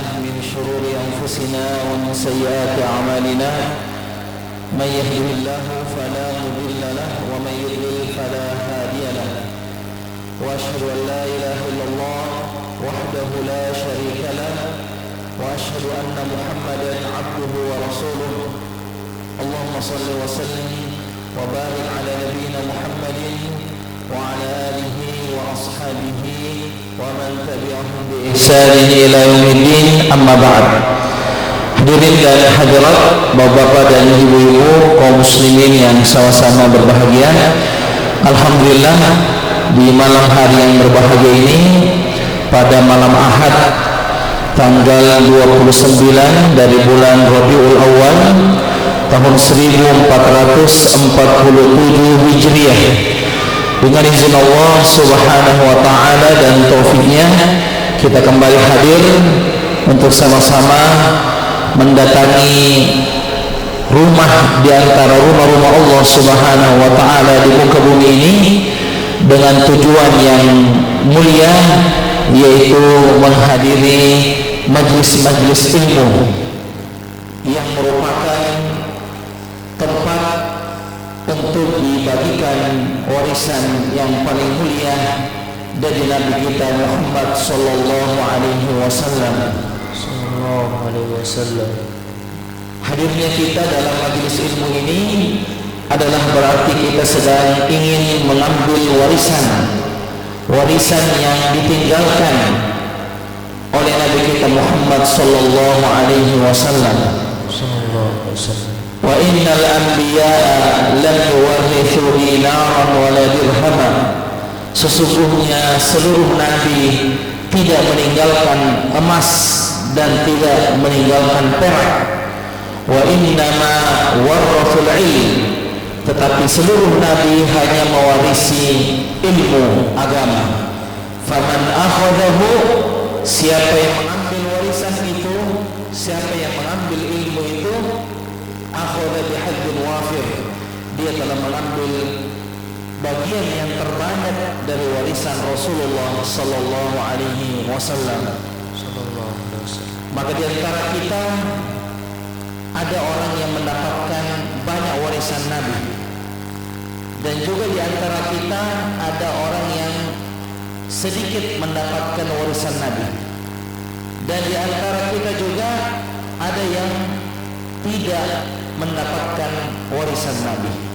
بالله من شرور أنفسنا ومن سيئات أعمالنا من يهده الله فلا مضل له ومن يضلل فلا هادي له وأشهد أن لا إله إلا الله وحده لا شريك له وأشهد أن محمدا عبده ورسوله اللهم صل وسلم وبارك على نبينا محمد وعلى آله وأصحابه ومن تبعهم بإحسان إلى يوم الدين أما بعد. Hadirin dan hadirat, bapak-bapak dan ibu-ibu kaum muslimin yang sama-sama berbahagia. Alhamdulillah, di malam hari yang berbahagia ini, pada malam Ahad tanggal 29 dari bulan Rabiul Awal tahun 1447 Hijriah, dengan izin Allah Subhanahu wa Ta'ala dan taufiknya, kita kembali hadir untuk sama-sama mendatangi rumah di antara rumah-rumah Allah Subhanahu wa Ta'ala di muka bumi ini dengan tujuan yang mulia, yaitu menghadiri majlis-majlis ilmu yang merupakan tempat untuk dibagikan warisan yang paling mulia dari Nabi kita Muhammad sallallahu alaihi wasallam. Hadirnya kita dalam majelis ilmu ini adalah berarti kita sedang ingin mengambil warisan yang ditinggalkan oleh Nabi kita Muhammad sallallahu alaihi wasallam. Wa innal anbiya'a lam yuwarrithu dinaran wala dirhaman. Sesungguhnya seluruh nabi tidak meninggalkan emas dan tidak meninggalkan perak. Wa innama warrathul ilm, tetapi seluruh nabi hanya mewarisi ilmu agama. Faman akhadahu, siapa yang mengambil warisan itu, siapa yang mengambil ilmu itu, akhadha bihadzin wafir, dia telah mengambil bagian yang terbanyak dari warisan Rasulullah sallallahu alaihi wasallam. Maka di antara kita ada orang yang mendapatkan banyak warisan Nabi, dan juga di antara kita ada orang yang sedikit mendapatkan warisan Nabi, dan di antara kita juga ada yang tidak mendapatkan warisan Nabi.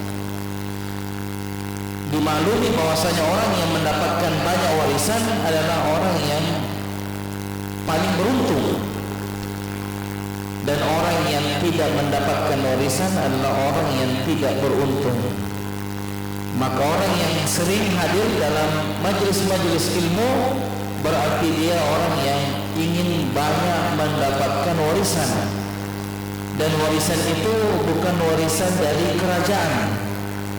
Dimaklumi bahwasanya orang yang mendapatkan banyak warisan adalah orang yang paling beruntung, dan orang yang tidak mendapatkan warisan adalah orang yang tidak beruntung. Maka orang yang sering hadir dalam majelis-majelis ilmu berarti dia orang yang ingin banyak mendapatkan warisan. Dan warisan itu bukan warisan dari kerajaan,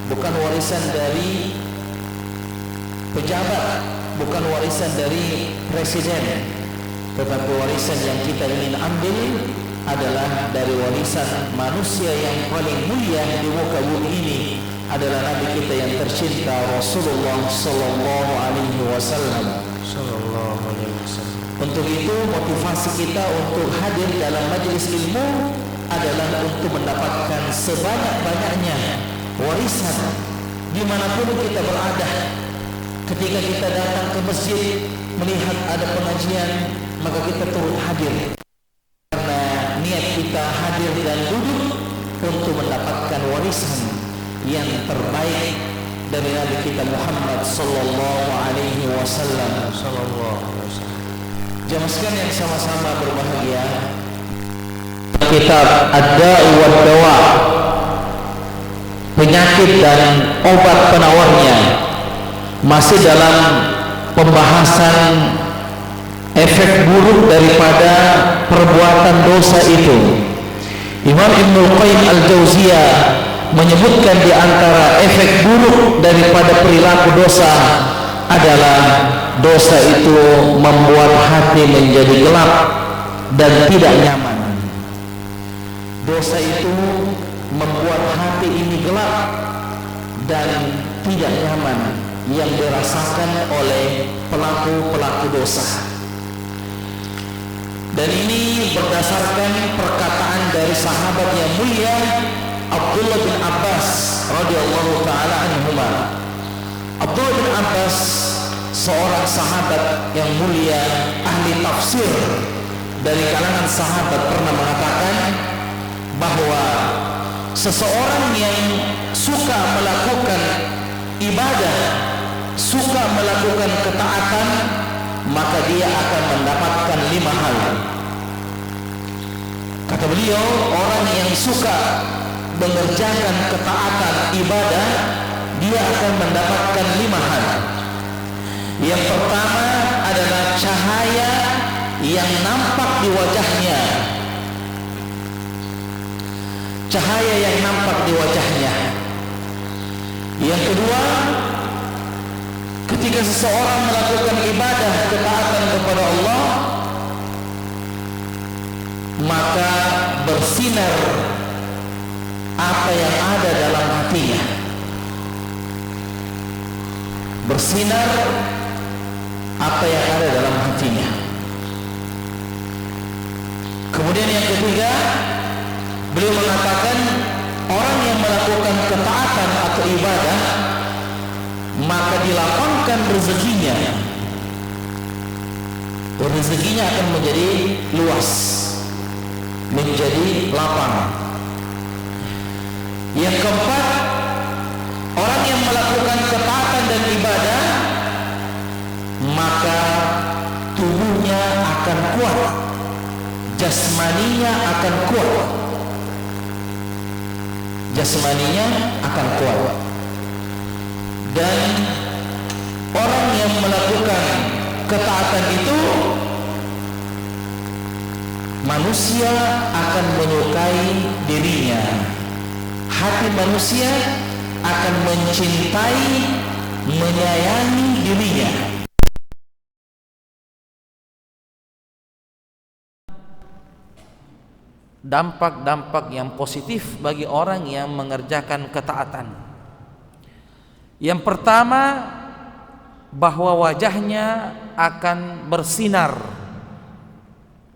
bukan warisan dari pejabat, bukan warisan dari presiden, tetapi warisan yang kita ingin ambil adalah dari warisan manusia yang paling mulia di muka bumi ini, adalah Nabi kita yang tercinta Rasulullah sallallahu alaihi wasallam. Untuk itu motivasi kita untuk hadir dalam majelis ilmu adalah untuk mendapatkan sebanyak-banyaknya warisan dimanapun kita berada. Ketika kita datang ke masjid melihat ada pengajian, maka kita turut hadir, karena niat kita hadir dan duduk untuk mendapatkan warisan yang terbaik dari Nabi kita Muhammad sallallahu alaihi wasallam. Jamaah sekalian yang sama-sama berbahagia, kitab Ad-Da'u wad-Dawa, penyakit dan obat penawarnya, masih dalam pembahasan efek buruk daripada perbuatan dosa itu. Imam Ibnul Qayyim Al-Jauziyah menyebutkan di antara efek buruk daripada perilaku dosa adalah dosa itu membuat hati menjadi gelap dan tidak nyaman. Dosa itu membuat hati ini gelap dan tidak nyaman yang dirasakan oleh pelaku-pelaku dosa. Dan ini berdasarkan perkataan dari sahabat yang mulia Abdullah bin Abbas radhiyallahu taala anhuma. Abdullah bin Abbas seorang sahabat yang mulia, ahli tafsir dari kalangan sahabat, pernah mengatakan bahwa seseorang yang suka melakukan ibadah, suka melakukan ketaatan, maka dia akan mendapatkan 5 hal. Kata beliau, orang yang suka mengerjakan ketaatan ibadah, dia akan mendapatkan 5 hal. Yang pertama adalah cahaya yang nampak di wajahnya. Cahaya yang nampak di wajahnya. Yang kedua, ketika seseorang melakukan ibadah ketaatan kepada Allah, maka bersinar apa yang ada dalam hatinya. Bersinar apa yang ada dalam hatinya. Kemudian yang ketiga, beliau mengatakan orang yang melakukan ketaatan atau ibadah, maka dilapangkan rezekinya. Rezekinya akan menjadi luas, menjadi lapang. Yang keempat, orang yang melakukan ketaatan dan ibadah, maka tubuhnya akan kuat, jasmaninya akan kuat, jasmaninya akan kuat. Dan orang yang melakukan ketaatan itu, manusia akan menyukai dirinya. Hati manusia akan mencintai, menyayangi dirinya. Dampak-dampak yang positif bagi orang yang mengerjakan ketaatan. Yang pertama, bahwa wajahnya akan bersinar.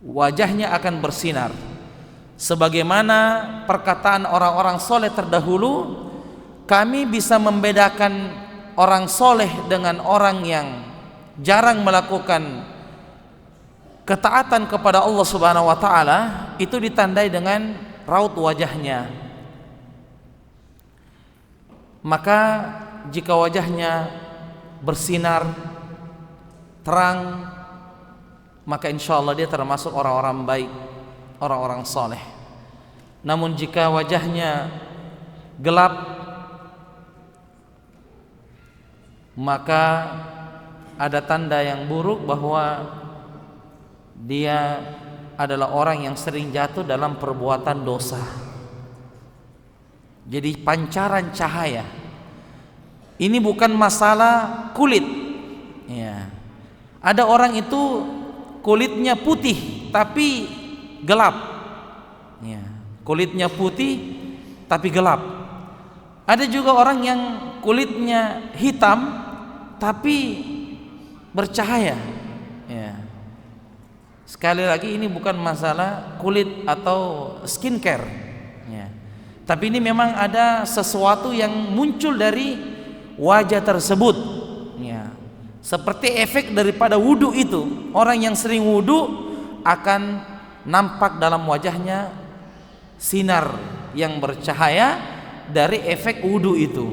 Wajahnya akan bersinar. Sebagaimana perkataan orang-orang soleh terdahulu, kami bisa membedakan orang soleh dengan orang yang jarang melakukan ketaatan kepada Allah Subhanahu wa taala, itu ditandai dengan raut wajahnya. Maka jika wajahnya bersinar terang, maka insya Allah dia termasuk orang-orang baik, orang-orang soleh. Namun jika wajahnya gelap, maka ada tanda yang buruk bahwa dia adalah orang yang sering jatuh dalam perbuatan dosa. Jadi pancaran cahaya ini bukan masalah kulit ya. Ada orang itu kulitnya putih tapi gelap ya. Kulitnya putih tapi gelap. Ada juga orang yang kulitnya hitam tapi bercahaya ya. Sekali lagi, ini bukan masalah kulit atau skincare ya. Tapi ini memang ada sesuatu yang muncul dari wajah tersebut ya. Seperti efek daripada wudu itu. Orang yang sering wudu akan nampak dalam wajahnya sinar yang bercahaya dari efek wudu itu.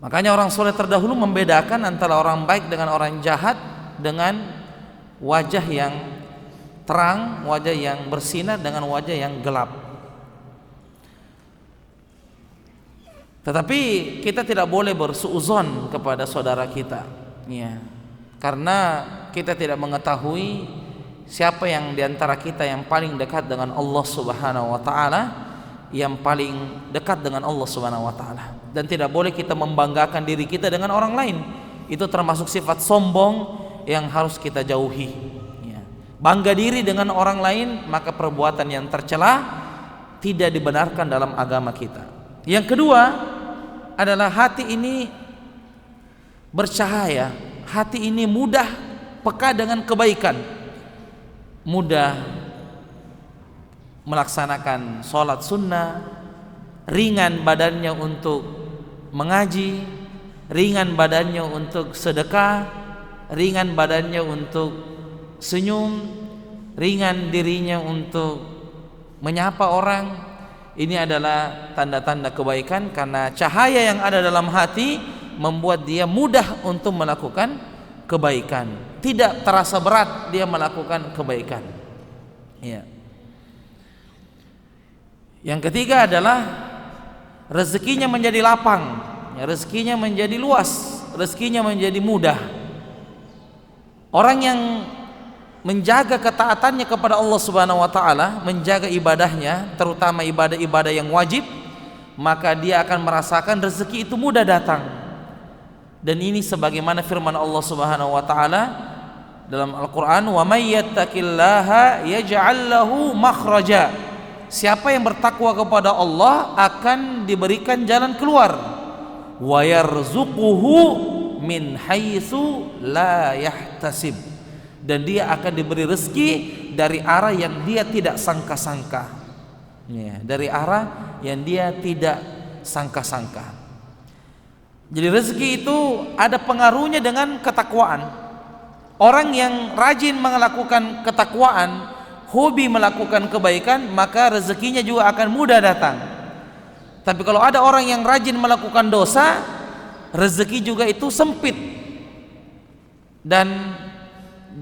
Makanya orang soleh terdahulu membedakan antara orang baik dengan orang jahat dengan wajah yang terang, wajah yang bersinar dengan wajah yang gelap. Tetapi kita tidak boleh bersuuzon kepada saudara kita ya. Karena kita tidak mengetahui siapa yang diantara kita yang paling dekat dengan Allah Subhanahu wa taala, yang paling dekat dengan Allah Subhanahu wa taala. Dan tidak boleh kita membanggakan diri kita dengan orang lain. Itu termasuk sifat sombong yang harus kita jauhi ya. Bangga diri dengan orang lain, maka perbuatan yang tercela tidak dibenarkan dalam agama kita. Yang kedua adalah hati ini bercahaya, hati ini mudah peka dengan kebaikan, mudah melaksanakan sholat sunnah, ringan badannya untuk mengaji, ringan badannya untuk sedekah, ringan badannya untuk senyum, ringan dirinya untuk menyapa orang. Ini adalah tanda-tanda kebaikan, karena cahaya yang ada dalam hati membuat dia mudah untuk melakukan kebaikan, tidak terasa berat dia melakukan kebaikan. Ya. Yang ketiga adalah rezekinya menjadi lapang, ya, rezekinya menjadi luas, rezekinya menjadi mudah. Orang yang menjaga ketaatannya kepada Allah Subhanahu wa taala, menjaga ibadahnya, terutama ibadah-ibadah yang wajib, maka dia akan merasakan rezeki itu mudah datang. Dan ini sebagaimana firman Allah Subhanahu wa taala dalam Al-Qur'an, "Wa may yattaqillaha yaj'al lahu makhraja." Siapa yang bertakwa kepada Allah akan diberikan jalan keluar. Wa yarzuquhu min haitsu la yahtasib. Dan dia akan diberi rezeki dari arah yang dia tidak sangka-sangka. Ya, dari arah yang dia tidak sangka-sangka. Jadi rezeki itu ada pengaruhnya dengan ketakwaan. Orang yang rajin melakukan ketakwaan, hobi melakukan kebaikan, maka rezekinya juga akan mudah datang. Tapi kalau ada orang yang rajin melakukan dosa, rezeki juga itu sempit dan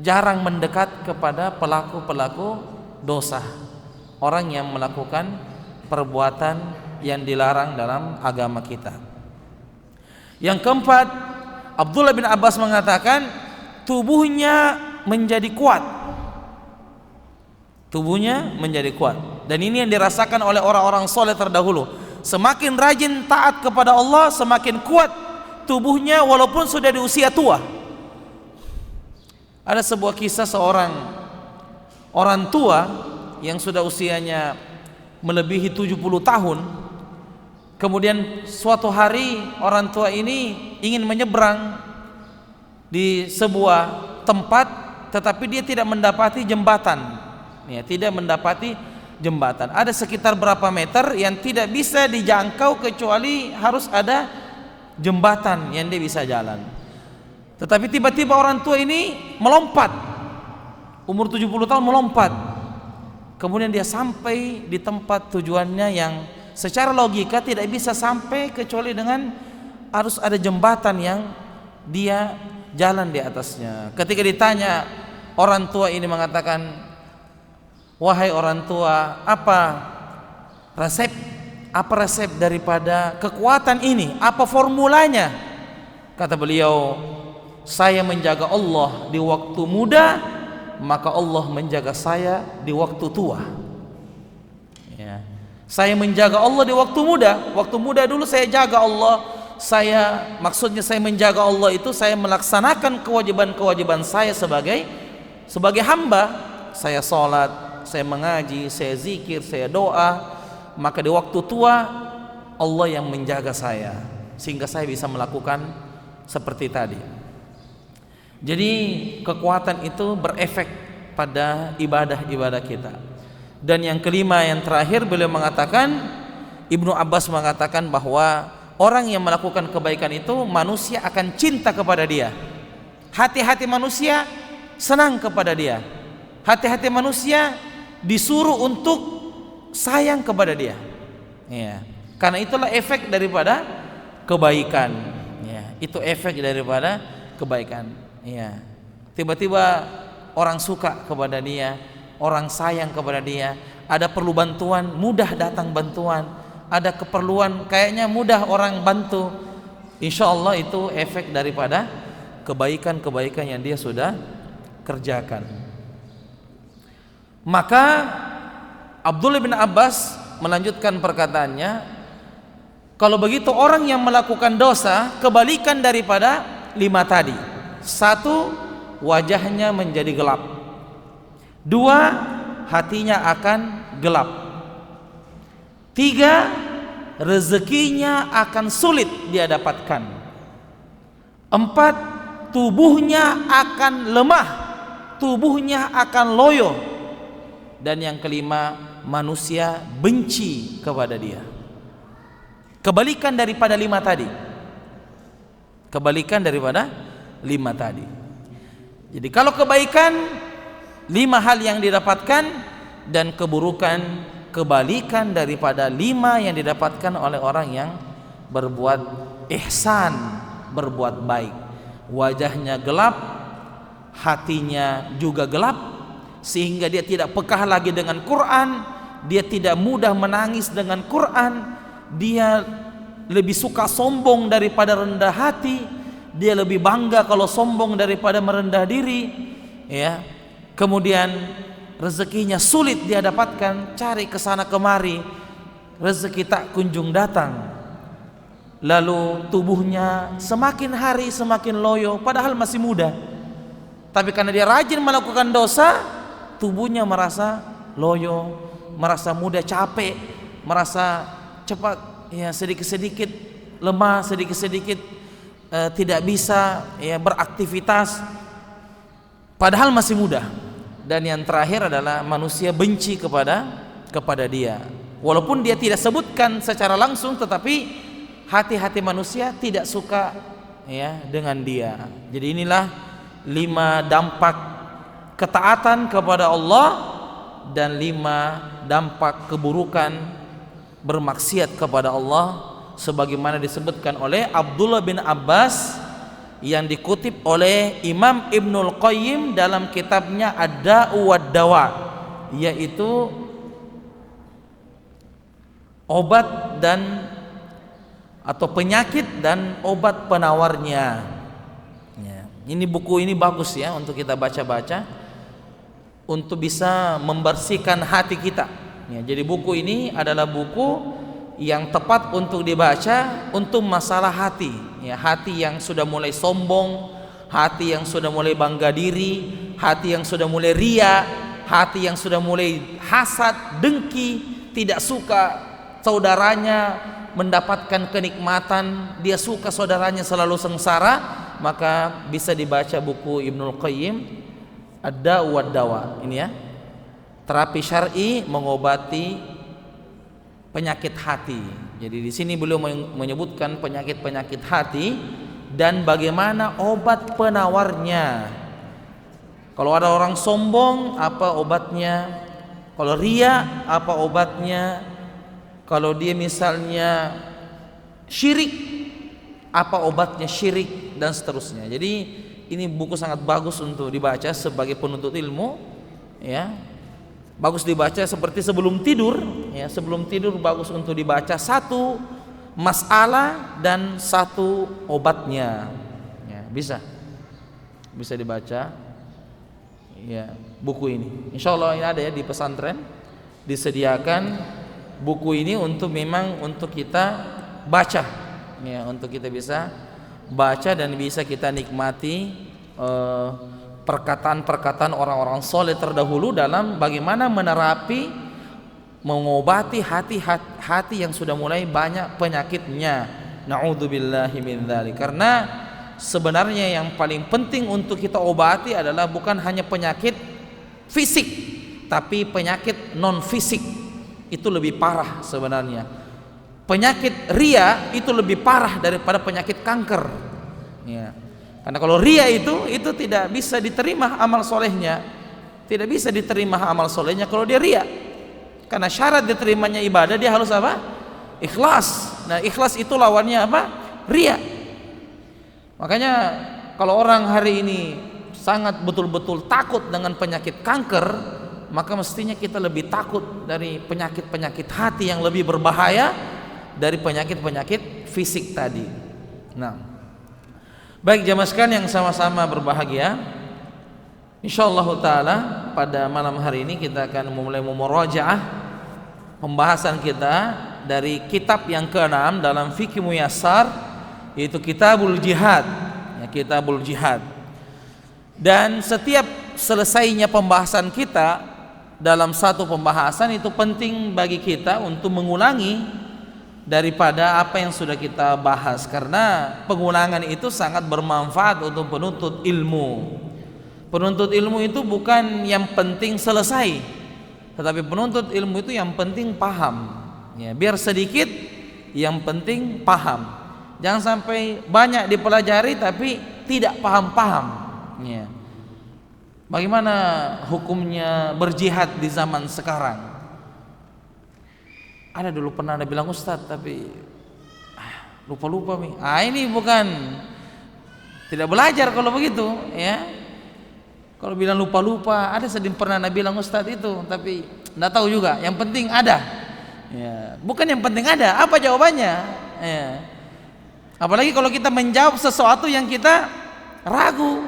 jarang mendekat kepada pelaku-pelaku dosa, orang yang melakukan perbuatan yang dilarang dalam agama kita. Yang keempat, Abdullah bin Abbas mengatakan tubuhnya menjadi kuat. Tubuhnya menjadi kuat. Dan ini yang dirasakan oleh orang-orang soleh terdahulu. Semakin rajin taat kepada Allah, semakin kuat tubuhnya walaupun sudah di usia tua. Ada sebuah kisah seorang orang tua yang sudah usianya melebihi 70 tahun. Kemudian suatu hari orang tua ini ingin menyeberang di sebuah tempat, tetapi dia tidak mendapati jembatan. Ya, tidak mendapati jembatan. Ada sekitar berapa meter yang tidak bisa dijangkau kecuali harus ada jembatan yang dia bisa jalan. Tetapi tiba-tiba orang tua ini melompat, umur 70 tahun melompat. Kemudian dia sampai di tempat tujuannya yang secara logika tidak bisa sampai kecuali dengan harus ada jembatan yang dia jalan di atasnya. Ketika ditanya, orang tua ini mengatakan, "Wahai orang tua, apa resep daripada kekuatan ini? Apa formulanya?" Kata beliau, "Saya menjaga Allah di waktu muda, maka Allah menjaga saya di waktu tua." Ya. Saya menjaga Allah di waktu muda. Waktu muda dulu saya jaga Allah. Maksudnya saya menjaga Allah itu saya melaksanakan kewajiban-kewajiban saya sebagai hamba. Saya sholat, saya mengaji, saya zikir, saya doa. Maka di waktu tua Allah yang menjaga saya sehingga saya bisa melakukan seperti tadi. Jadi kekuatan itu berefek pada ibadah-ibadah kita. Dan yang kelima, yang terakhir, beliau mengatakan, Ibnu Abbas mengatakan bahwa orang yang melakukan kebaikan itu manusia akan cinta kepada dia. Hati-hati manusia senang kepada dia. Hati-hati manusia disuruh untuk sayang kepada dia. Ya. Karena itulah efek daripada kebaikan. Ya. Itu efek daripada kebaikan. Ya. Tiba-tiba orang suka kepada dia, orang sayang kepada dia, ada perlu bantuan, mudah datang bantuan, ada keperluan, kayaknya mudah orang bantu. Insya Allah itu efek daripada kebaikan-kebaikan yang dia sudah kerjakan. Maka Abdullah bin Abbas melanjutkan perkataannya, kalau begitu orang yang melakukan dosa kebalikan daripada 5 tadi. 1, wajahnya menjadi gelap. 2, hatinya akan gelap. 3, rezekinya akan sulit dia dapatkan. 4, tubuhnya akan lemah, tubuhnya akan loyo. Dan yang kelima, manusia benci kepada dia. Kebalikan daripada 5 tadi. Kebalikan daripada 5 tadi. Jadi kalau kebaikan 5 hal yang didapatkan, dan keburukan kebalikan daripada 5 yang didapatkan oleh orang yang berbuat ihsan, berbuat baik. Wajahnya gelap, hatinya juga gelap, sehingga dia tidak pekah lagi dengan Quran, dia tidak mudah menangis dengan Quran, dia lebih suka sombong daripada rendah hati, dia lebih bangga kalau sombong daripada merendah diri, ya. Kemudian rezekinya sulit dia dapatkan, cari kesana kemari, rezeki tak kunjung datang. Lalu tubuhnya semakin hari semakin loyo, padahal masih muda. Tapi karena dia rajin melakukan dosa, tubuhnya merasa loyo, merasa mudah, capek, merasa cepat, ya, sedikit-sedikit lemah, sedikit-sedikit tidak bisa, ya, beraktivitas, padahal masih muda. Dan yang terakhir adalah manusia benci kepada dia. Walaupun dia tidak sebutkan secara langsung, tetapi hati-hati manusia tidak suka, ya, dengan dia. Jadi inilah 5 dampak ketaatan kepada Allah dan 5 dampak keburukan bermaksiat kepada Allah, sebagaimana disebutkan oleh Abdullah bin Abbas yang dikutip oleh Imam Ibnul Qayyim dalam kitabnya Ad-Da'u wad-Dawa, yaitu obat dan atau penyakit dan obat penawarnya. Ya. Ini buku ini bagus, ya, untuk kita baca-baca, untuk bisa membersihkan hati kita. Ya, jadi buku ini adalah buku yang tepat untuk dibaca untuk masalah hati. Ya, hati yang sudah mulai sombong, hati yang sudah mulai bangga diri, hati yang sudah mulai ria, hati yang sudah mulai hasad, dengki, tidak suka saudaranya mendapatkan kenikmatan, dia suka saudaranya selalu sengsara, maka bisa dibaca buku Ibnul Qayyim Ad-Da'u wad-Dawa. Ini, ya, terapi syar'i mengobati penyakit hati. Jadi di sini beliau menyebutkan penyakit-penyakit hati dan bagaimana obat penawarnya. Kalau ada orang sombong, apa obatnya? Kalau ria, apa obatnya? Kalau dia misalnya syirik, apa obatnya syirik, dan seterusnya. Jadi ini buku sangat bagus untuk dibaca sebagai penuntut ilmu, ya. Bagus dibaca seperti sebelum tidur, ya. Sebelum tidur bagus untuk dibaca 1 masalah dan 1 obatnya, ya. Bisa dibaca, ya, buku ini. Insyaallah ini ada, ya, di pesantren disediakan buku ini untuk memang untuk kita baca, ya, untuk kita bisa baca dan bisa kita nikmati perkataan-perkataan orang-orang soleh terdahulu dalam bagaimana menerapi, mengobati hati yang sudah mulai banyak penyakitnya. Na'udzubillahi min dzalik. Karena sebenarnya yang paling penting untuk kita obati adalah bukan hanya penyakit fisik, tapi penyakit non fisik. Itu lebih parah sebenarnya. Penyakit ria itu lebih parah daripada penyakit kanker, ya. Karena kalau ria itu tidak bisa diterima amal solehnya, tidak bisa diterima amal solehnya kalau dia ria. Karena syarat diterimanya ibadah dia harus apa? Ikhlas. Nah, ikhlas itu lawannya apa? Ria. Makanya kalau orang hari ini sangat betul-betul takut dengan penyakit kanker, maka mestinya kita lebih takut dari penyakit-penyakit hati yang lebih berbahaya dari penyakit-penyakit fisik tadi. Nah, baik jamaah sekalian yang sama-sama berbahagia, insyaallah taala pada malam hari ini kita akan memulai murajaah pembahasan kita dari kitab yang ke-6 dalam Fiqh Muyassar, yaitu Kitabul Jihad, ya, Kitabul Jihad. Dan setiap selesainya pembahasan kita dalam satu pembahasan itu penting bagi kita untuk mengulangi daripada apa yang sudah kita bahas, karena pengulangan itu sangat bermanfaat untuk penuntut ilmu. Penuntut ilmu itu bukan yang penting selesai, tetapi penuntut ilmu itu yang penting paham. Ya, biar sedikit, yang penting paham. Jangan sampai banyak dipelajari tapi tidak paham-paham. Ya. Bagaimana hukumnya berjihad di zaman sekarang? Ada dulu pernah ada bilang Ustadz, tapi lupa-lupa nih. Ini bukan tidak belajar kalau begitu, ya. Kalau bilang lupa-lupa, ada sedih pernah Nabi bilang Ustadz itu, tapi enggak tahu juga. Yang penting ada. Ya, bukan yang penting ada, apa jawabannya? Ya. Apalagi kalau kita menjawab sesuatu yang kita ragu,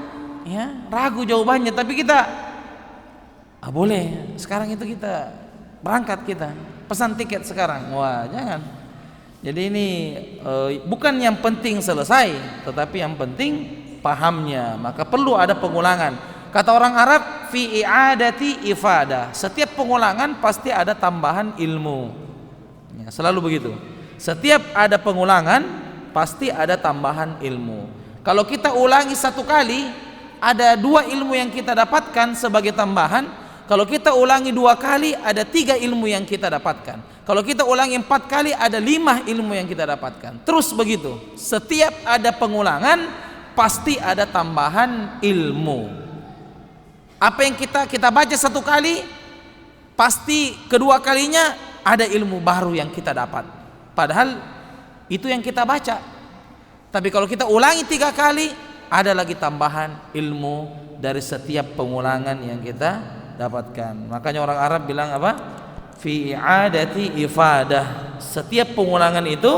ya, ragu jawabannya, tapi kita boleh. Sekarang itu kita berangkat, kita pesan tiket sekarang. Wah, jangan. Jadi ini bukan yang penting selesai, tetapi yang penting pahamnya. Maka perlu ada pengulangan. Kata orang Arab, fi i'adati ifadah. Setiap pengulangan pasti ada tambahan ilmu. Ya, selalu begitu. Setiap ada pengulangan pasti ada tambahan ilmu. Kalau kita ulangi satu kali, ada 2 ilmu yang kita dapatkan sebagai tambahan. Kalau kita ulangi 2 kali, ada 3 ilmu yang kita dapatkan. Kalau kita ulangi 4 kali, ada 5 ilmu yang kita dapatkan. Terus begitu. Setiap ada pengulangan, pasti ada tambahan ilmu. Apa yang kita baca 1 kali, pasti kedua kalinya ada ilmu baru yang kita dapat. Padahal itu yang kita baca. Tapi kalau kita ulangi 3 kali, ada lagi tambahan ilmu dari setiap pengulangan yang kita dapatkan. Makanya orang Arab bilang apa? Fi i'adati ifadah. Setiap pengulangan itu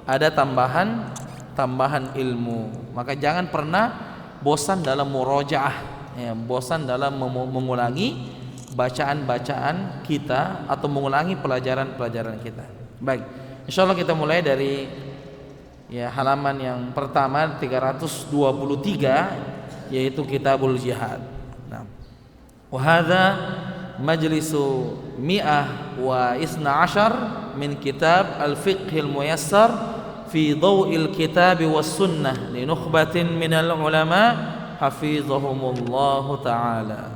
ada tambahan ilmu. Maka jangan pernah bosan dalam murojaah, ya, bosan dalam mengulangi bacaan-bacaan kita atau mengulangi pelajaran-pelajaran kita. Baik, insyaallah kita mulai dari halaman yang pertama 323, yaitu Kitabul Jihad. Wa hadza majlisu 112 min kitab al-fiqhil muyassar fi dhaw'il kitab was sunnah li nukhbatin minal ulama hafizahumullahu ta'ala.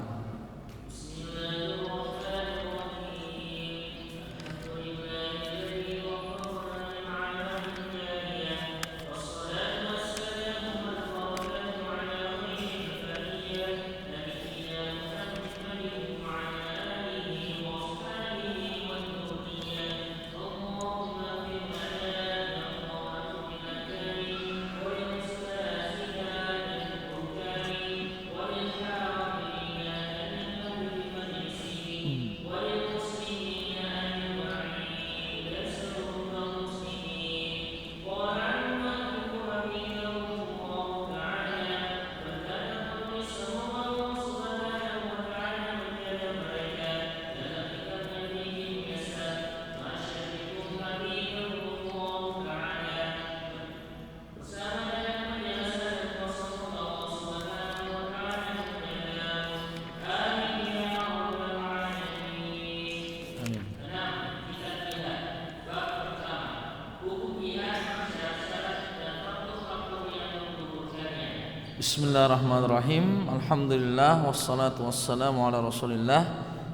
Bismillahirrahmanirrahim. Alhamdulillah wassalatu wassalamu ala Rasulillah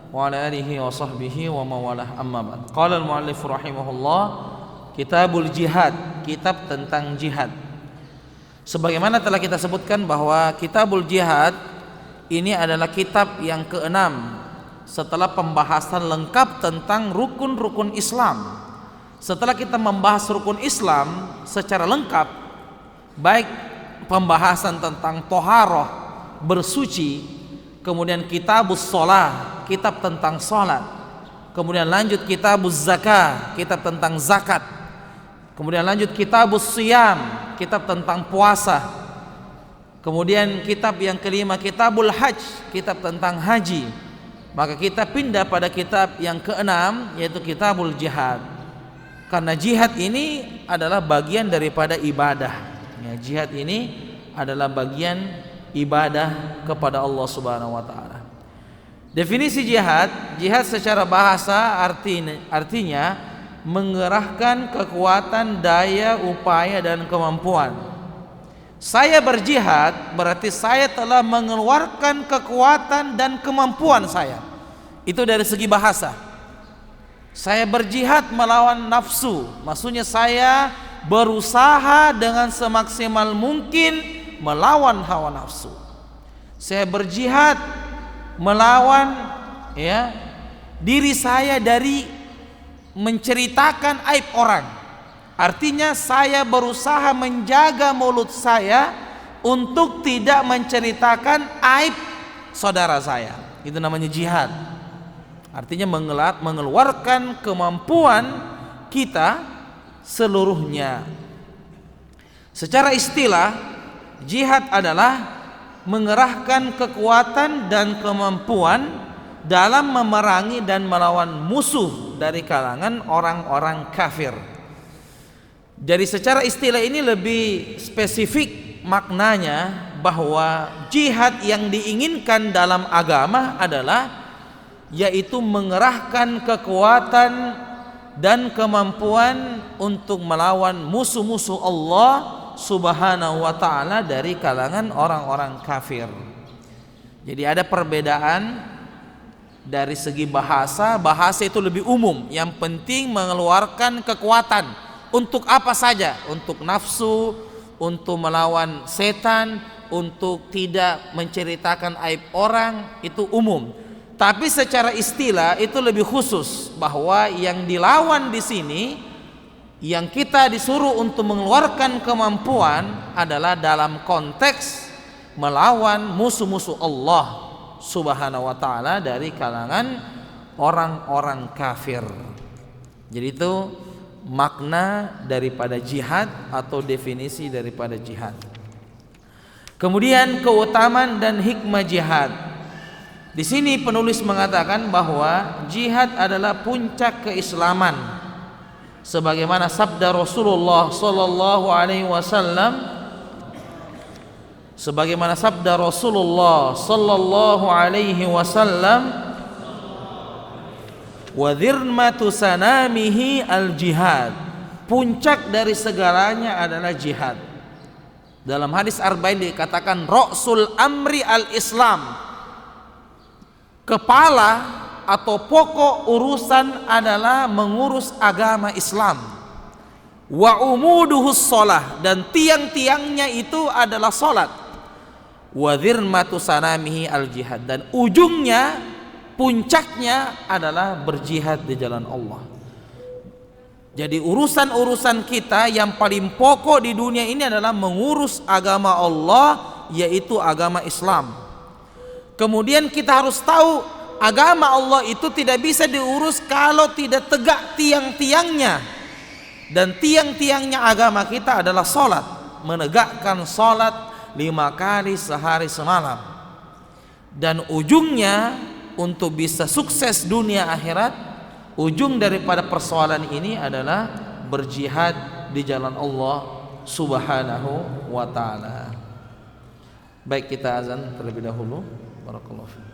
wa ala alihi wa sahbihi wa mawalah, amma ba'd. Qala al-muallif rahimahullah, Kitabul Jihad, kitab tentang jihad. Sebagaimana telah kita sebutkan bahwa Kitabul Jihad ini adalah kitab yang ke-6 setelah pembahasan lengkap tentang rukun-rukun Islam. Setelah kita membahas rukun Islam secara lengkap, baik pembahasan tentang toharoh, bersuci, kemudian kitabus sholah, kitab tentang sholat, kemudian lanjut kitabus zakah, kitab tentang zakat, kemudian lanjut kitabus siyam, kitab tentang puasa, kemudian kitab yang kelima kitabul hajj, kitab tentang haji. Maka kita pindah pada kitab yang ke-6, yaitu Kitabul Jihad, karena jihad ini adalah bagian daripada ibadah. Jihad ini adalah bagian ibadah kepada Allah Subhanahu wa taala. Definisi jihad secara bahasa artinya mengerahkan kekuatan, daya, upaya dan kemampuan. Saya berjihad berarti saya telah mengeluarkan kekuatan dan kemampuan saya. Itu dari segi bahasa. Saya berjihad melawan nafsu, maksudnya saya berusaha dengan semaksimal mungkin melawan hawa nafsu. Saya berjihad melawan diri saya dari menceritakan aib orang. Artinya saya berusaha menjaga mulut saya untuk tidak menceritakan aib saudara saya. Itu namanya jihad. Artinya mengeluarkan kemampuan kita seluruhnya. Secara istilah, jihad adalah mengerahkan kekuatan dan kemampuan dalam memerangi dan melawan musuh dari kalangan orang-orang kafir. Jadi secara istilah ini lebih spesifik maknanya, bahwa jihad yang diinginkan dalam agama adalah yaitu mengerahkan kekuatan dan kemampuan untuk melawan musuh-musuh Allah Subhanahu wa ta'ala dari kalangan orang-orang kafir. Jadi ada perbedaan dari segi bahasa. Bahasa itu lebih umum, yang penting mengeluarkan kekuatan. Untuk apa saja? Untuk nafsu, untuk melawan setan, untuk tidak menceritakan aib orang, itu umum. Tapi secara istilah itu lebih khusus, bahwa yang dilawan di sini, yang kita disuruh untuk mengeluarkan kemampuan adalah dalam konteks melawan musuh-musuh Allah Subhanahu wa ta'ala dari kalangan orang-orang kafir. Jadi itu makna daripada jihad atau definisi daripada jihad. Kemudian keutamaan dan hikmah jihad. Di sini penulis mengatakan bahwa jihad adalah puncak keislaman, sebagaimana sabda Rasulullah sallallahu alaihi wasallam, sebagaimana sabda Rasulullah sallallahu alaihi wasallam, wa dhirmatu sanamihi al-jihad, puncak dari segalanya adalah jihad. Dalam hadis arba'in dikatakan ra'sul amri al-islam, kepala atau pokok urusan adalah mengurus agama Islam. Wa umuduhus shalah, dan tiang-tiangnya itu adalah salat. Wa dhirmatu sanamihi al-jihad, dan ujungnya, puncaknya adalah berjihad di jalan Allah. Jadi urusan-urusan kita yang paling pokok di dunia ini adalah mengurus agama Allah, yaitu agama Islam. Kemudian kita harus tahu agama Allah itu tidak bisa diurus kalau tidak tegak tiang-tiangnya. Dan tiang-tiangnya agama kita adalah salat, menegakkan salat 5 kali sehari semalam. Dan ujungnya, untuk bisa sukses dunia akhirat, ujung daripada persoalan ini adalah berjihad di jalan Allah Subhanahu wa ta'ala. Baik, kita azan terlebih dahulu. Barakallahu fiik.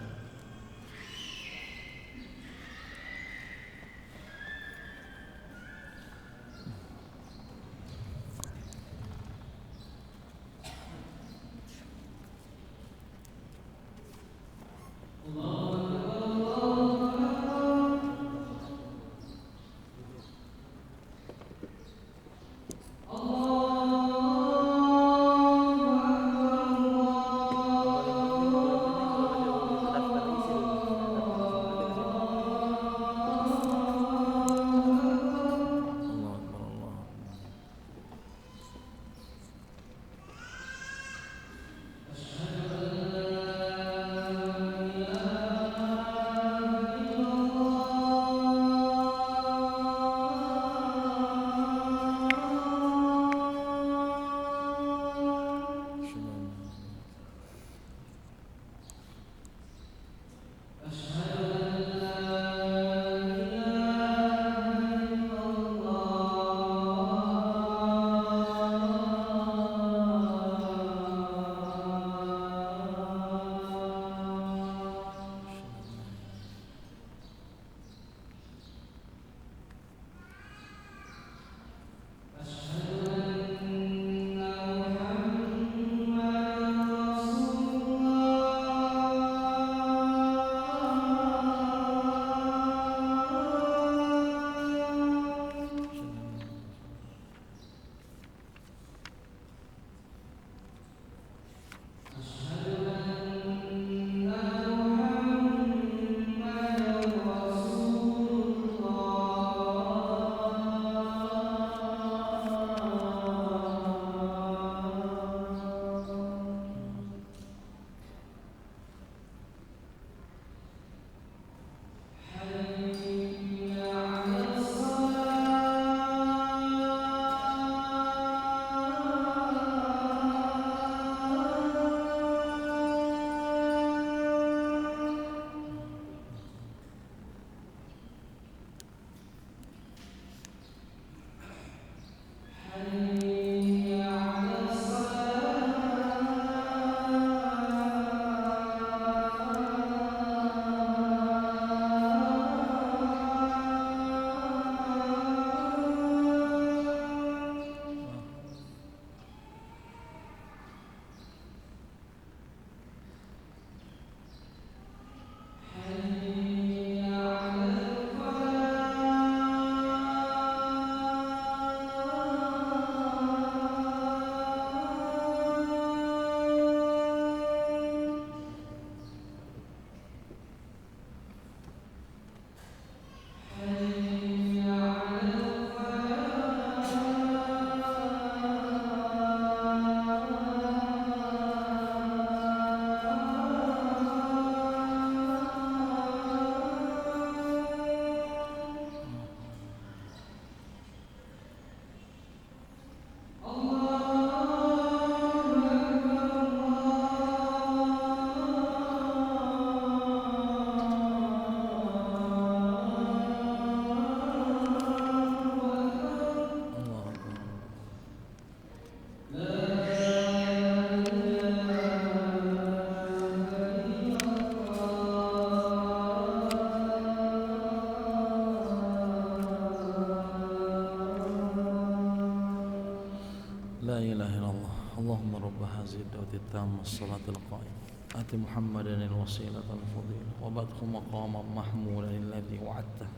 التام الصلاة القائمة آت محمدا الوسيلة الفضيلة وابعثه مقاما محمودا الذي وعدته.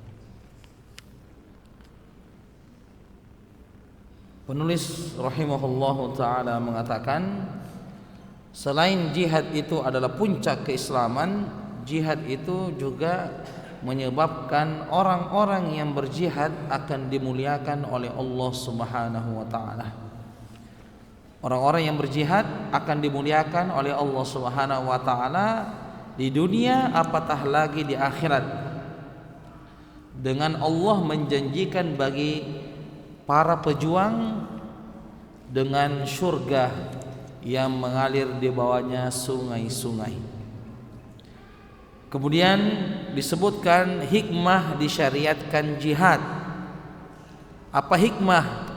Penulis rahimahullahu ta'ala mengatakan, selain jihad itu adalah puncak keislaman, jihad itu juga menyebabkan orang-orang yang berjihad akan dimuliakan oleh Allah Subhanahu wa ta'ala. Orang-orang yang berjihad akan dimuliakan oleh Allah Subhanahu wa ta'ala di dunia, apatah lagi di akhirat. Dengan Allah menjanjikan bagi para pejuang dengan surga yang mengalir di bawahnya sungai-sungai. Kemudian disebutkan hikmah disyariatkan jihad. Apa hikmah?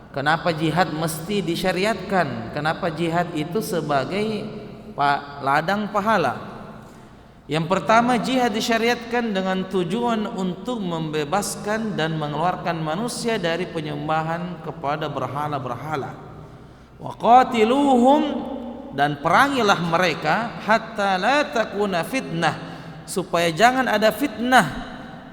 Kenapa jihad mesti disyariatkan? Kenapa jihad itu sebagai ladang pahala? Yang pertama, jihad disyariatkan dengan tujuan untuk membebaskan dan mengeluarkan manusia dari penyembahan kepada berhala-berhala. Wa qatiluhum, dan perangilah mereka, hatta la takuna fitnah, supaya jangan ada fitnah,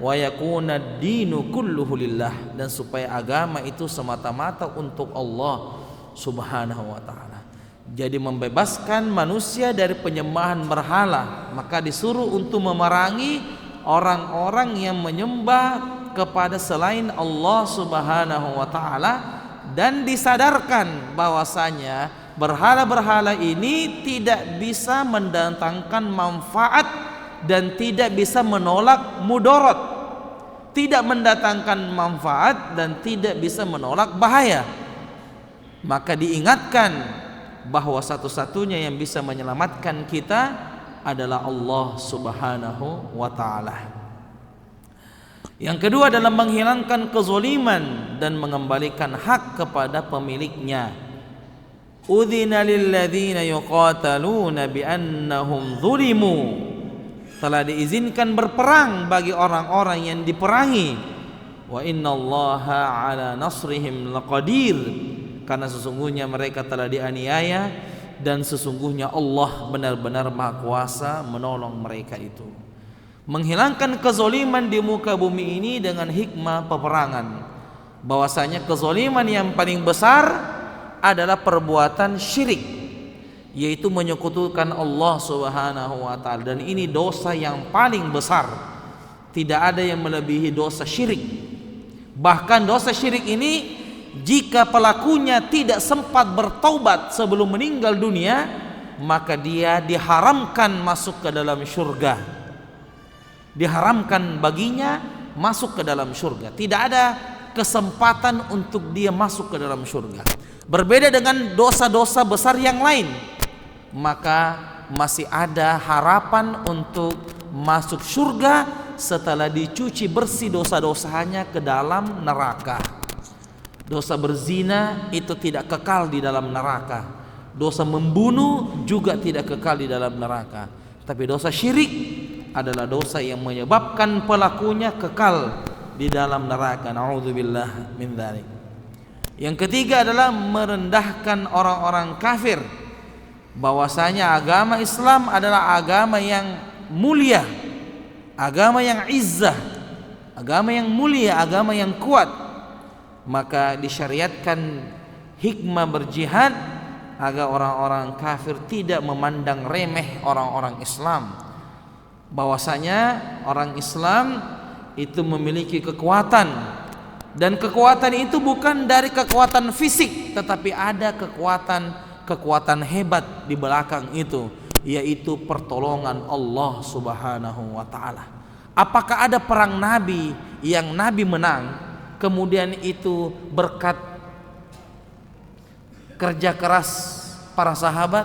wa yakuna ad-dinu kulluhu lillah, dan supaya agama itu semata-mata untuk Allah Subhanahu wa ta'ala. Jadi membebaskan manusia dari penyembahan berhala, maka disuruh untuk memerangi orang-orang yang menyembah kepada selain Allah Subhanahu wa ta'ala, dan disadarkan bahwasanya berhala-berhala ini tidak bisa mendatangkan manfaat dan tidak bisa menolak mudarat, tidak mendatangkan manfaat dan tidak bisa menolak bahaya. Maka diingatkan bahwa satu-satunya yang bisa menyelamatkan kita adalah Allah Subhanahu wa ta'ala. Yang kedua adalah menghilangkan kezaliman dan mengembalikan hak kepada pemiliknya. Udzina lil ladzina yuqataluna bi annahum zulimu, telah diizinkan berperang bagi orang-orang yang diperangi. Wa innallaha ala nasrihim laqadir, karena sesungguhnya mereka telah dianiaya dan sesungguhnya Allah benar-benar maha kuasa menolong mereka itu. Menghilangkan kezaliman di muka bumi ini dengan hikmah peperangan, bahwasanya kezaliman yang paling besar adalah perbuatan syirik, yaitu menyekutukan Allah Subhanahu wa ta'ala, dan ini dosa yang paling besar. Tidak ada yang melebihi dosa syirik. Bahkan dosa syirik ini, jika pelakunya tidak sempat bertaubat sebelum meninggal dunia, maka dia diharamkan masuk ke dalam surga. Diharamkan baginya masuk ke dalam surga. Tidak ada kesempatan untuk dia masuk ke dalam surga. Berbeda dengan dosa-dosa besar yang lain, maka masih ada harapan untuk masuk surga setelah dicuci bersih dosa-dosanya ke dalam neraka. Dosa berzina itu tidak kekal di dalam neraka. Dosa membunuh juga tidak kekal di dalam neraka. Tapi dosa syirik adalah dosa yang menyebabkan pelakunya kekal di dalam neraka. Na'udzubillah min dzalik. Yang ketiga adalah merendahkan orang-orang kafir, bahwasanya agama Islam adalah agama yang mulia, agama yang izzah, agama yang mulia, agama yang kuat. Maka disyariatkan hikmah berjihad agar orang-orang kafir tidak memandang remeh orang-orang Islam, bahwasanya orang Islam itu memiliki kekuatan, dan kekuatan itu bukan dari kekuatan fisik, tetapi ada kekuatan hebat di belakang itu, yaitu pertolongan Allah Subhanahu wa ta'ala. Apakah ada perang Nabi yang Nabi menang kemudian itu berkat kerja keras para sahabat?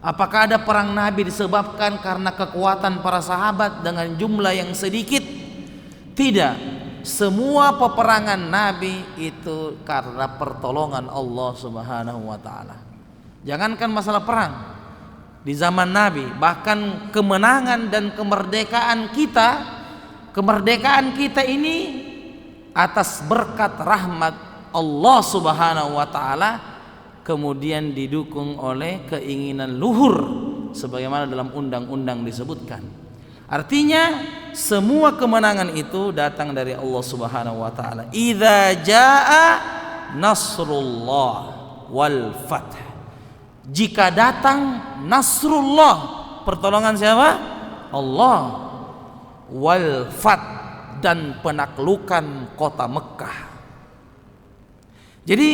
Apakah ada perang Nabi disebabkan karena kekuatan para sahabat dengan jumlah yang sedikit? Tidak. Semua peperangan Nabi itu karena pertolongan Allah Subhanahu wa ta'ala. Jangankan masalah perang, di zaman Nabi, bahkan kemenangan dan kemerdekaan kita ini atas berkat rahmat Allah Subhanahu wa ta'ala, kemudian didukung oleh keinginan luhur sebagaimana dalam undang-undang disebutkan. Artinya semua kemenangan itu datang dari Allah Subhanahu wa taala. Idza jaa nasrullah wal fath. Jika datang nasrullah, pertolongan siapa? Allah. Wal fath, dan penaklukan kota Mekah. Jadi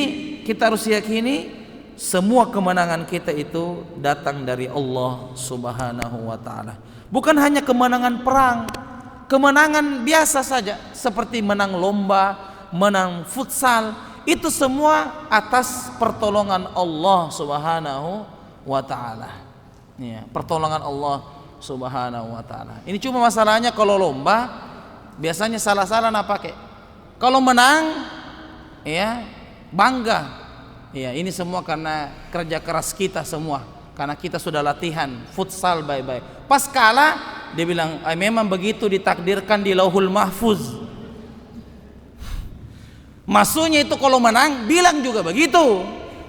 kita harus yakini semua kemenangan kita itu datang dari Allah Subhanahu wa taala. Bukan hanya kemenangan perang, kemenangan biasa saja seperti menang lomba, menang futsal, itu semua atas pertolongan Allah Subhanahu wa taala. Ya, pertolongan Allah Subhanahu wa taala. Ini cuma masalahnya kalau lomba biasanya salah-salah pakai. Kalau menang ya bangga. Ya, ini semua karena kerja keras kita semua. Karena kita sudah latihan futsal baik-baik. Pas kalah dia bilang, memang begitu ditakdirkan di Lauhul Mahfuz. Maksudnya itu kalau menang bilang juga begitu.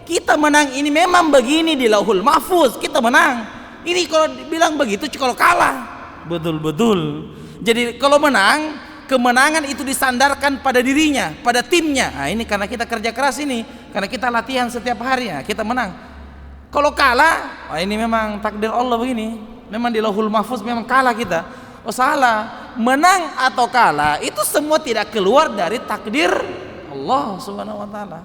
Kita menang ini memang begini di Lauhul Mahfuz, kita menang. Ini kalau bilang begitu kalau kalah. Betul-betul. Jadi kalau menang, kemenangan itu disandarkan pada dirinya, pada timnya. Nah, ini karena kita kerja keras ini, karena kita latihan setiap hari, kita menang. Kalau kalah, ini memang takdir Allah begini. Memang di Lauhul Mahfuz memang kalah kita. Oh salah, menang atau kalah itu semua tidak keluar dari takdir Allah Subhanahu wa taala.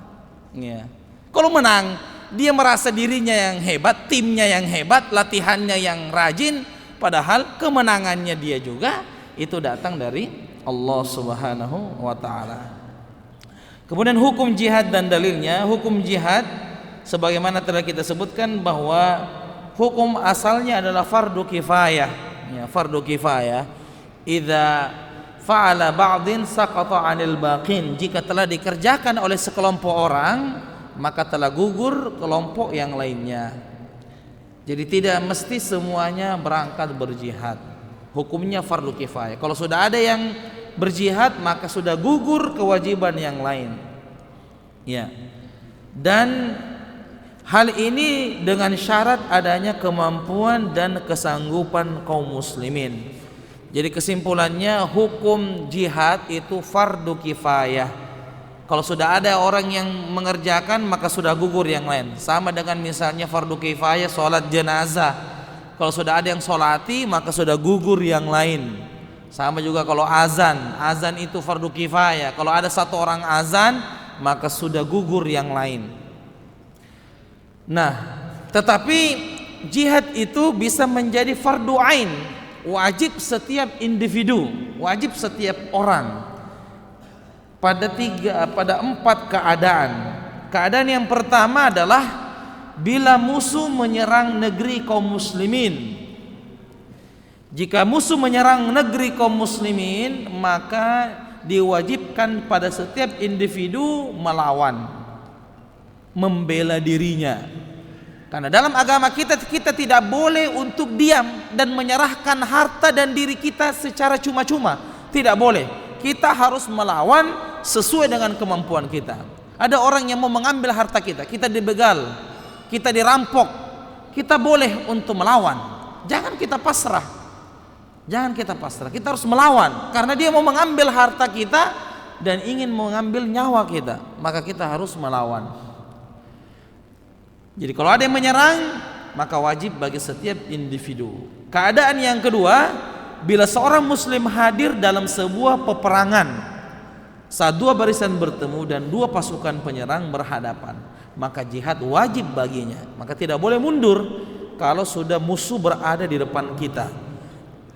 Ya. Kalau menang, dia merasa dirinya yang hebat, timnya yang hebat, latihannya yang rajin, padahal kemenangannya dia juga itu datang dari Allah Subhanahu wa taala. Kemudian hukum jihad dan dalilnya. Hukum jihad sebagaimana telah kita sebutkan bahwa hukum asalnya adalah fardu kifayah. Ya, fardu kifayah. Idza fa'ala ba'din saqata 'anil baqin. Jika telah dikerjakan oleh sekelompok orang, maka telah gugur kelompok yang lainnya. Jadi tidak mesti semuanya berangkat berjihad. Hukumnya fardu kifayah. Kalau sudah ada yang berjihad, maka sudah gugur kewajiban yang lain. Ya. Dan hal ini dengan syarat adanya kemampuan dan kesanggupan kaum muslimin. Jadi kesimpulannya hukum jihad itu fardu kifayah. Kalau sudah ada orang yang mengerjakan maka sudah gugur yang lain. Sama dengan misalnya fardu kifayah sholat jenazah. Kalau sudah ada yang sholati maka sudah gugur yang lain. Sama juga kalau azan. Azan itu fardu kifayah. Kalau ada satu orang azan maka sudah gugur yang lain. Nah, tetapi jihad itu bisa menjadi fardu ain, wajib setiap individu, wajib setiap orang pada 4 keadaan. Keadaan yang pertama adalah bila musuh menyerang negeri kaum muslimin. Jika musuh menyerang negeri kaum muslimin, maka diwajibkan pada setiap individu melawan, membela dirinya. Karena dalam agama kita tidak boleh untuk diam dan menyerahkan harta dan diri kita secara cuma-cuma. Tidak boleh. Kita harus melawan sesuai dengan kemampuan kita. Ada orang yang mau mengambil harta kita, kita dibegal, kita dirampok, kita boleh untuk melawan. Jangan kita pasrah. Jangan kita pasrah. Kita harus melawan karena dia mau mengambil harta kita dan ingin mengambil nyawa kita. Maka kita harus melawan. Jadi kalau ada yang menyerang, maka wajib bagi setiap individu. Keadaan yang kedua, bila seorang muslim hadir dalam sebuah peperangan, saat 2 barisan bertemu dan 2 pasukan penyerang berhadapan, maka jihad wajib baginya. Maka tidak boleh mundur kalau sudah musuh berada di depan kita.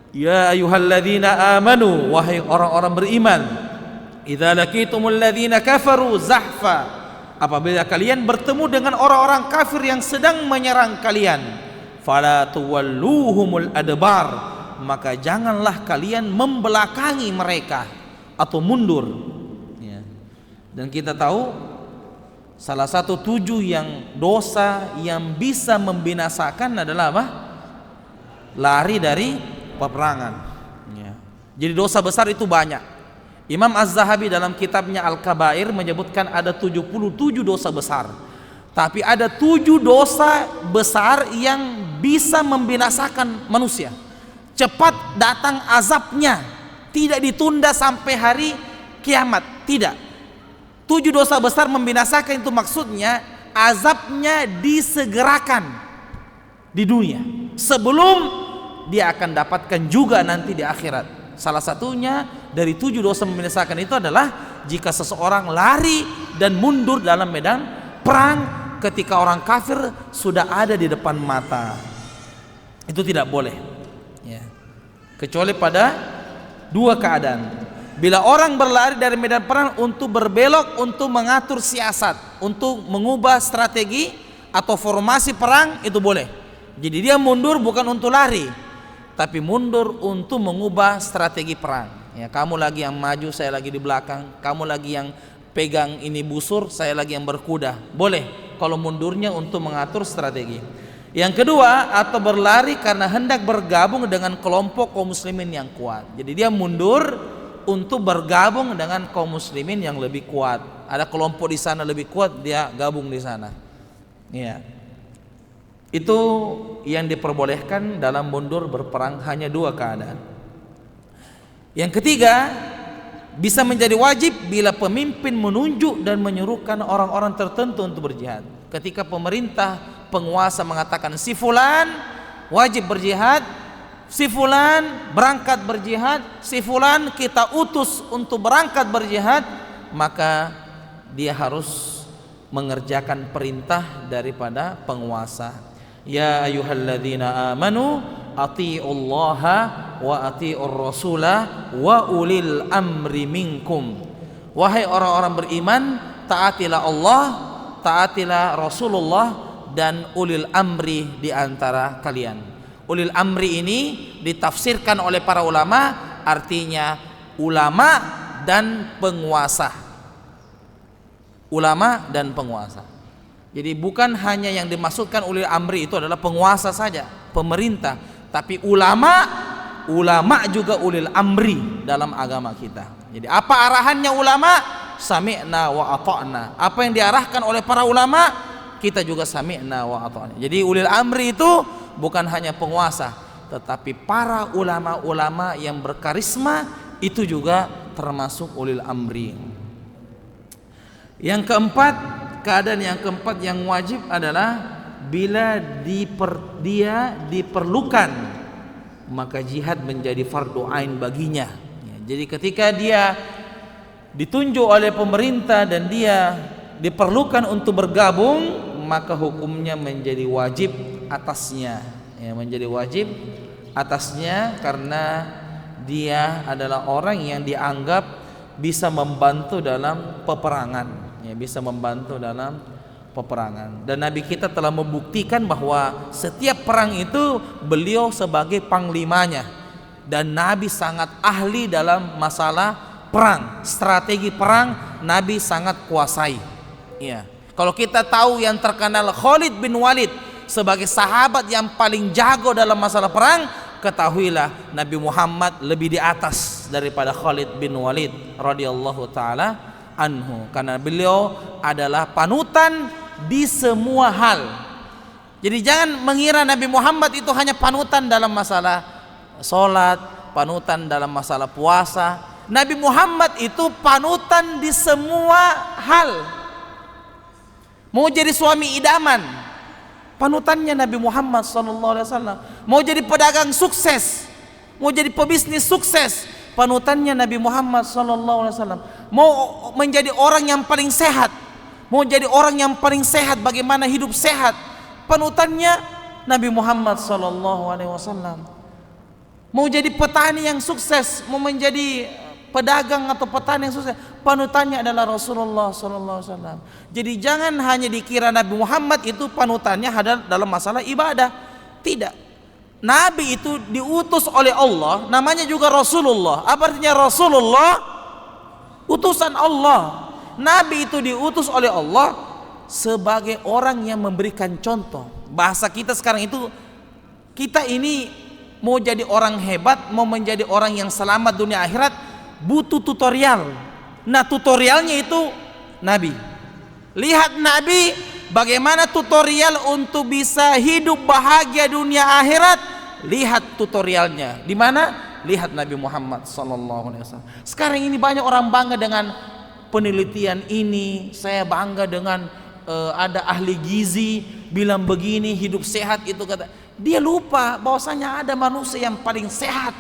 Ya ayyuhalladzina amanu, wahai orang-orang beriman, idza laqitumul ladzina kafaru zahfa, apabila kalian bertemu dengan orang-orang kafir yang sedang menyerang kalian, fala tuwalluhumul adbar, maka janganlah kalian membelakangi mereka atau mundur. Ya. Dan kita tahu salah satu 7 yang dosa yang bisa membinasakan adalah apa? Lari dari peperangan. Ya. Jadi dosa besar itu banyak. Imam Az-Zahabi dalam kitabnya Al-Kabair menyebutkan ada 77 dosa besar. Tapi ada 7 dosa besar yang bisa membinasakan manusia. Cepat datang azabnya, tidak ditunda sampai hari kiamat, tidak. 7 dosa besar membinasakan itu maksudnya azabnya disegerakan di dunia sebelum dia akan dapatkan juga nanti di akhirat. Salah satunya dari 7 dosa membinasakan itu adalah jika seseorang lari dan mundur dalam medan perang ketika orang kafir sudah ada di depan mata. Itu tidak boleh ya. Kecuali pada 2 keadaan. Bila orang berlari dari medan perang untuk berbelok, untuk mengatur siasat, untuk mengubah strategi atau formasi perang, itu boleh. Jadi dia mundur bukan untuk lari, tapi mundur untuk mengubah strategi perang ya. Kamu lagi yang maju, saya lagi di belakang. Kamu lagi yang pegang ini busur, saya lagi yang berkuda. Boleh kalau mundurnya untuk mengatur strategi. Yang kedua, atau berlari karena hendak bergabung dengan kelompok kaum muslimin yang kuat. Jadi dia mundur untuk bergabung dengan kaum muslimin yang lebih kuat. Ada kelompok di sana lebih kuat, dia gabung di sana. Ya. Itu yang diperbolehkan dalam mundur berperang, hanya 2 keadaan. Yang ketiga, bisa menjadi wajib bila pemimpin menunjuk dan menyuruhkan orang-orang tertentu untuk berjihad. Ketika pemerintah, penguasa mengatakan si fulan wajib berjihad, si fulan berangkat berjihad, si fulan kita utus untuk berangkat berjihad, maka dia harus mengerjakan perintah daripada penguasa. Ya ayyuhalladzina amanu atiiullaha wa atiiur rasula wa ulil amri minkum. Wahai orang-orang beriman, taatilah Allah, taatilah Rasulullah dan ulil amri di antara kalian. Ulil amri ini ditafsirkan oleh para ulama, artinya ulama dan penguasa. Ulama dan penguasa. Jadi bukan hanya yang dimaksudkan ulil amri itu adalah penguasa saja, pemerintah, tapi ulama juga ulil amri dalam agama kita. Jadi apa arahannya ulama? Sami'na wa ata'na. Apa yang diarahkan oleh para ulama, kita juga sami'na wa ata'na. Jadi ulil amri itu bukan hanya penguasa, tetapi para ulama-ulama yang berkarisma itu juga termasuk ulil amri. Yang keempat, keadaan yang keempat yang wajib adalah bila dia diperlukan, maka jihad menjadi fardu ain baginya. Jadi ketika dia ditunjuk oleh pemerintah dan dia diperlukan untuk bergabung, maka hukumnya menjadi wajib atasnya. Menjadi wajib atasnya karena dia adalah orang yang dianggap bisa membantu dalam peperangan. Bisa membantu dalam peperangan. Dan Nabi kita telah membuktikan bahwa setiap perang itu beliau sebagai panglimanya, dan Nabi sangat ahli dalam masalah perang. Strategi perang Nabi sangat kuasai. Kalau kita tahu yang terkenal Khalid bin Walid sebagai sahabat yang paling jago dalam masalah perang, ketahuilah Nabi Muhammad lebih di atas daripada Khalid bin Walid radhiyallahu taala anhu, karena beliau adalah panutan di semua hal. Jadi jangan mengira Nabi Muhammad itu hanya panutan dalam masalah sholat, panutan dalam masalah puasa. Nabi Muhammad itu panutan di semua hal. Mau jadi suami idaman, panutannya Nabi Muhammad SAW. Mau jadi pedagang sukses, mau jadi pebisnis sukses, panutannya Nabi Muhammad SAW. Mau menjadi orang yang paling sehat, mau jadi orang yang paling sehat, bagaimana hidup sehat, panutannya Nabi Muhammad SAW. Mau jadi petani yang sukses, mau menjadi pedagang atau petani yang sukses, panutannya adalah Rasulullah SAW. Jadi jangan hanya dikira Nabi Muhammad itu panutannya dalam masalah ibadah. Tidak. Nabi itu diutus oleh Allah, namanya juga Rasulullah. Apa artinya Rasulullah? Utusan Allah. Nabi itu diutus oleh Allah sebagai orang yang memberikan contoh. Bahasa kita sekarang itu, kita ini mau jadi orang hebat, mau menjadi orang yang selamat dunia akhirat, butuh tutorial. Nah, tutorialnya itu Nabi. Lihat Nabi bagaimana tutorial untuk bisa hidup bahagia dunia akhirat, lihat tutorialnya. Di mana? Lihat Nabi Muhammad SAW. Sekarang ini banyak orang bangga dengan penelitian ini. Saya bangga dengan ada ahli gizi bilang begini, hidup sehat itu kata. Dia lupa bahwasanya ada manusia yang paling sehat.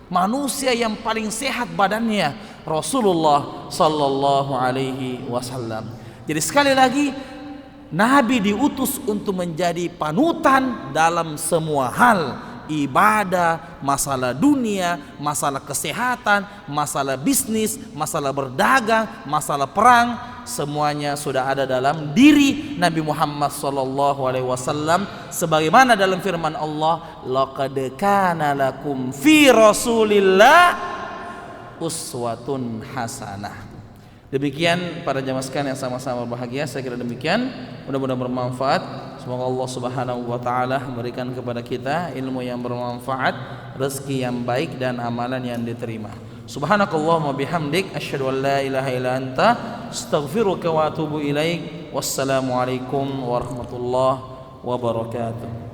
Manusia yang paling sehat badannya, Rasulullah sallallahu alaihi wasallam. Jadi sekali lagi, Nabi diutus untuk menjadi panutan dalam semua hal, ibadah, masalah dunia, masalah kesehatan, masalah bisnis, masalah berdagang, masalah perang, semuanya sudah ada dalam diri Nabi Muhammad SAW. Sebagaimana dalam firman Allah, laqad kana lakum fi Rasulillah uswatun hasanah. Demikian para jamaah sekalian yang sama-sama berbahagia, saya kira demikian. Mudah-mudahan bermanfaat. Semoga Allah Subhanahu wa taala memberikan kepada kita ilmu yang bermanfaat, rezeki yang baik dan amalan yang diterima. Subhanakallahumma bihamdik asyhadu an la ilaha illa anta astaghfiruka wa atubu ilaik. Wassalamualaikum warahmatullahi wabarakatuh.